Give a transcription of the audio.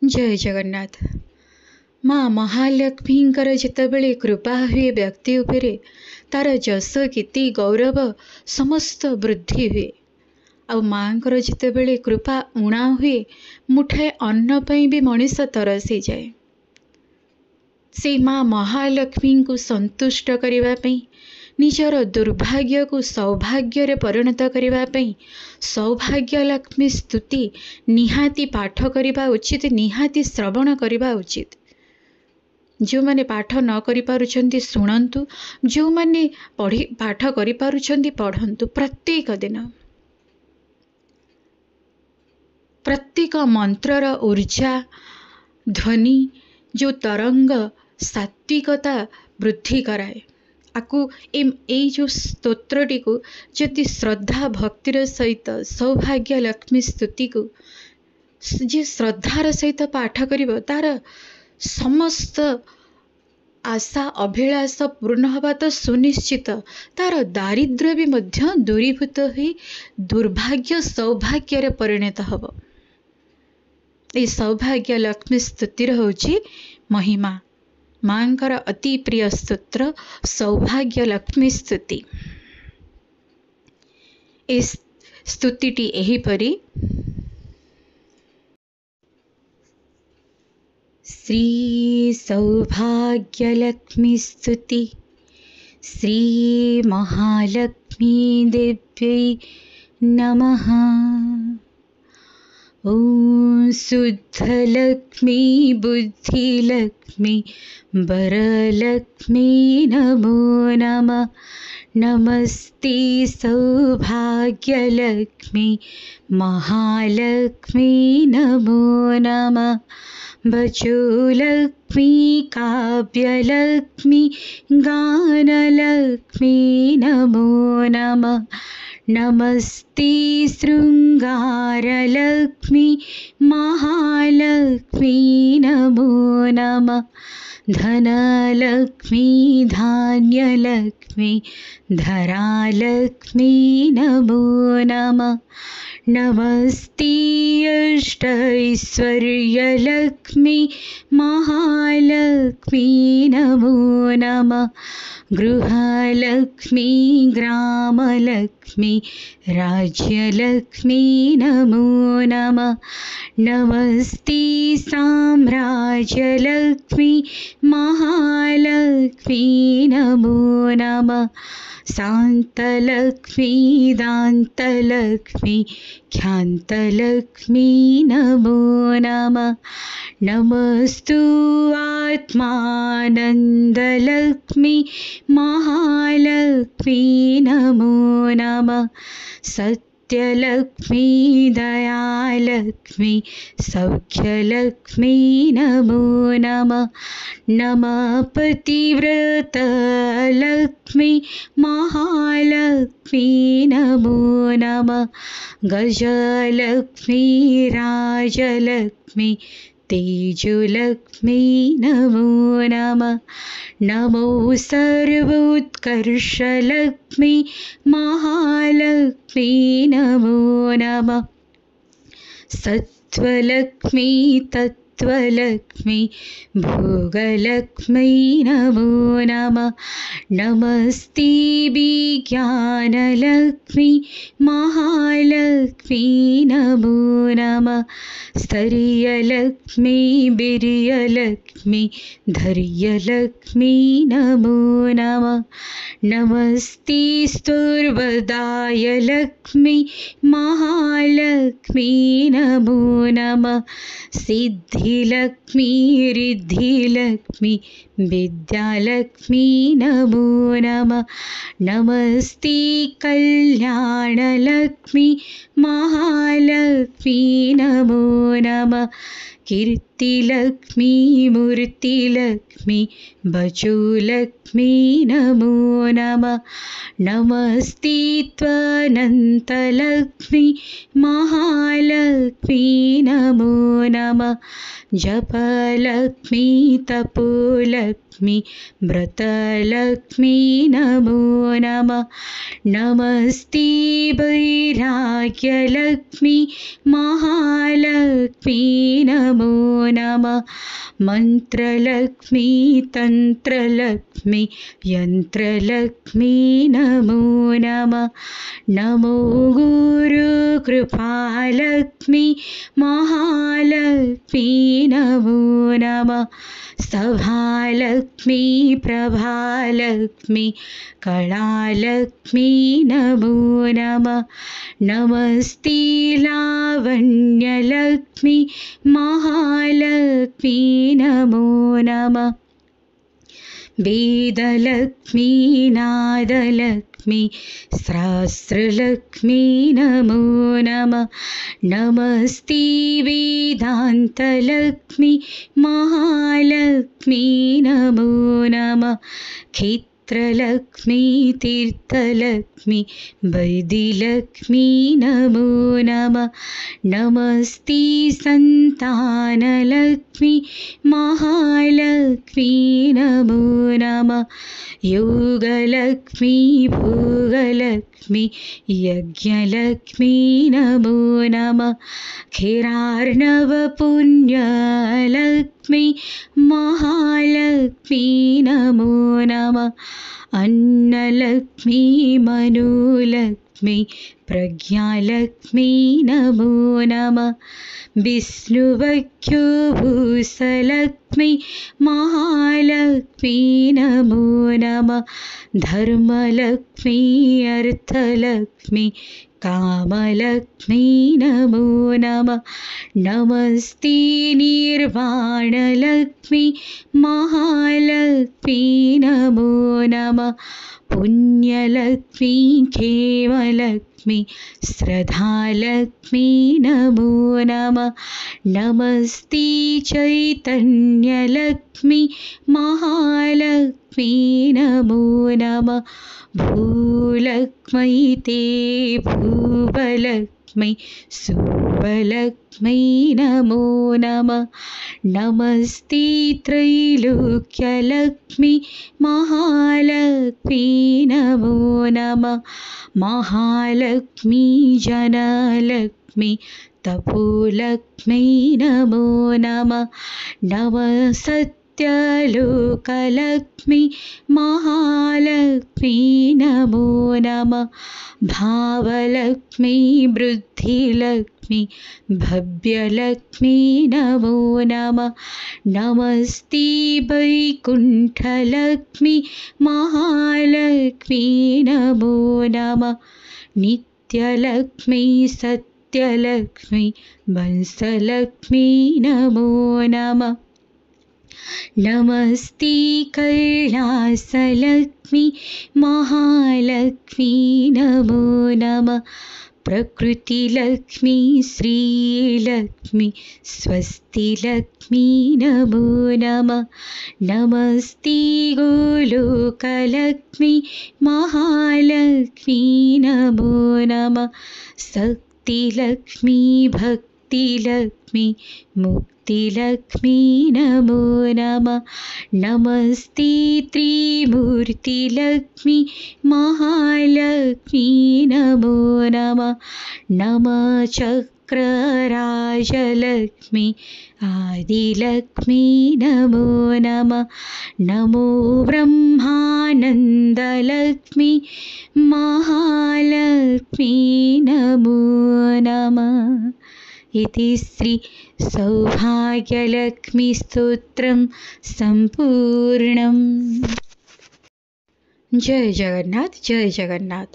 जय जगन्नाथ। माँ महालक्ष्मींकर जेतेबेले कृपा हुए व्यक्ति उपरे तार जस कीर्ति गौरव समस्त वृद्धि हुए। आ माँकर जेतेबेले कृपा उणा हुए मुठाए अन्न पई भी मनीष तरसी जाए। से माँ महालक्ष्मी को संतुष्ट करने पई निजर दुर्भाग्य को सौभाग्य रे परिणत करने पई सौभाग्य लक्ष्मी स्तुति निहाती पाठ करने उचित, निहाती श्रवण करने उचित। जो माने पाठ न करि पारुछंती शुणन्तु, जो माने पाठ करि पारुछंती पढ़न्तु। प्रत्येक दिन प्रत्येक मंत्रर ऊर्जा ध्वनि जो तरंग सात्विकता वृद्धि कराए। आकु ए जो स्तोत्रटी को जदि श्रद्धा भक्तिर सहित सौभाग्य लक्ष्मी स्तुति को जे श्रद्धार सहित पाठ करिवो तार समस्त आशा अभिलाष पूर्ण हवा तो सुनिश्चित। तार दारिद्र्य भी मध्य दूरीभूत हुई दुर्भाग्य सौभाग्य रे परिणत हब। ए सौभाग्य लक्ष्मी स्तुतिर होची महिमा। मांकर अति प्रिय स्तोत्र सौभाग्य लक्ष्मी स्तुति। इस स्तुतिटी एहीपरि श्री सौभाग्य लक्ष्मी स्तुति श्री महालक्ष्मी देव्यै नमः। ओम शुद्ध लक्ष्मी बुद्धि लक्ष्मी वरलक्ष्मी नमो नमः। नमस्ते सौभाग्य लक्ष्मी महालक्ष्मी नमो नमः। भजो लक्ष्मी काव्यलक्ष्मी गानलक्ष्मी नमो नमः। नमस्ते शृंगारलक्ष्मी महालक्ष्मी नमो नमः। धनलक्ष्मी धान्यलक्ष्मी धरालक्ष्मी नमो नमः। नमस्ते अष्टैश्वर्यलक्ष्मी महालक्ष्मी नमो नमः। गृहलक्ष्मी ग्रामलक्ष्मी राज्यलक्ष्मी नमो नमः। नमस्ते साम्राज्यलक्ष्मी महालक्ष्मी नमो नमः। शान्तलक्ष्मी दान्तलक्ष्मी ख्यान्तलक्ष्मी नमो नमः। नमस्तु आत्मानन्दलक्ष्मी महालक्ष्मी नमो नमः। सत्यलक्ष्मी दयालक्ष्मी सौख्यलक्ष्मी नमो नमः। नमः पतिव्रतलक्ष्मी महालक्ष्मी नमो नमः। गजलक्ष्मी राजलक्ष्मी तेजोलक्ष्मी नमो नमः। नमो सर्वोत्कर्षलक्ष्मी महालक्ष्मी नमो नमः। सत्त्वलक्ष्मी तत्त्वलक्ष्मी भोगलक्ष्मी नमो नमः। नमस्ते विज्ञानलक्ष्मी महालक्ष्मी नमो नमः। स्तर्यलक्ष्मी वीर्यलक्ष्मी धैर्यलक्ष्मी नमो नमः। नमस्ते स्तुर्वदायलक्ष्मी महालक्ष्मी नमो नमः। सिद्धिलक्ष्मी रिद्धिलक्ष्मी विद्यालक्ष्मी नमो नमः। नमस्ते कल्याणलक्ष्मी महालक्ष्मी नमो नमः। कीर्तिलक्ष्मी मूर्तिलक्ष्मी वचोलक्ष्मी नमो नमः। नमस्ते त्वनन्तलक्ष्मी महालक्ष्मी नमो नमः। जपलक्ष्मी तपोलक्ष्मी व्रतलक्ष्मी नमो नमः। नमस्ते वैराग्यलक्ष्मी महालक्ष्मी नमो नमः। मन्त्रलक्ष्मी तन्त्रलक्ष्मी यन्त्रलक्ष्मी नमो नमः। नमो गुरुकृपालक्ष्मी महालक्ष्मी नमो नमः। सभालक्ष्मी प्रभालक्ष्मी कलालक्ष्मी नमो नमः। नमस्ते लावण्यलक्ष्मी महालक्ष्मी नमो नमः। वेदलक्ष्मी नादलक्ष्मी सहस्रलक्ष्मी नमो नमः। नमस्ते वेदान्तलक्ष्मी महालक्ष्मी नमो नमः। क्षेत्रलक्ष्मी तीर्थलक्ष्मी वैदिलक्ष्मी नमो नमः। नमस्ते सन्तानलक्ष्मी महालक्ष्मी नमो नमः। योगलक्ष्मी भोगलक्ष्मी यज्ञलक्ष्मी नमो नमः। क्षीरार्णवपुण्यलक्ष्मी महालक्ष्मी नमो नमः। अन्नलक्ष्मी मनोलक्ष्मी प्रज्ञालक्ष्मी नमो नमः। विष्णुवक्षोभूषलक्ष्मी महालक्ष्मी नमो नमः। धर्मलक्ष्मी अर्थलक्ष्मी कामलक्ष्मी नमो नमः। नमस्ते निर्वाणलक्ष्मी महालक्ष्मी नमो नमः। पुण्यलक्ष्मी क्षेमलक्ष्मी श्रद्धालक्ष्मी नमो नमः। नमस्ते चैतन्यलक्ष्मी महालक्ष्मी नमो नमः। भूलक्ष्मी ते भूवलक्ष्मी शुभलक्ष्मी नमो नमः। नमस्ते त्रैलोक्यलक्ष्मी महालक्ष्मी नमो नमः। महालक्ष्मी जनलक्ष्मी तपोलक्ष्मी नमो नमः। नमः सत्यलोकलक्ष्मी महालक्ष्मी नमो नमः। भावलक्ष्मी वृद्धिलक्ष्मी भव्यलक्ष्मी नमो नमः। नमस्ते वैकुण्ठलक्ष्मी महालक्ष्मी नमो नमः। नित्यलक्ष्मी सत्यलक्ष्मी वंशलक्ष्मी नमो नमः। नमस्ते कैलासलक्ष्मी महालक्ष्मी नमो नमः। प्रकृतिलक्ष्मी श्रीलक्ष्मी स्वस्तिलक्ष्मी नमो नमः। नमस्ते गोलोकलक्ष्मी महालक्ष्मी नमो नमः। शक्तिलक्ष्मी भक्तिलक्ष्मी मुक्तिलक्ष्मी नमो नमः। नमस्ते त्रिमूर्तिलक्ष्मी महालक्ष्मी नमो नमः। नमः चक्रराजलक्ष्मी आदिलक्ष्मी नमो नमः। नमो ब्रह्मानन्दलक्ष्मी महालक्ष्मी नमो नमः। इति श्री सौभाग्यलक्ष्मी स्तोत्रं सम्पूर्णम्। जय जगन्नाथ, जय जगन्नाथ।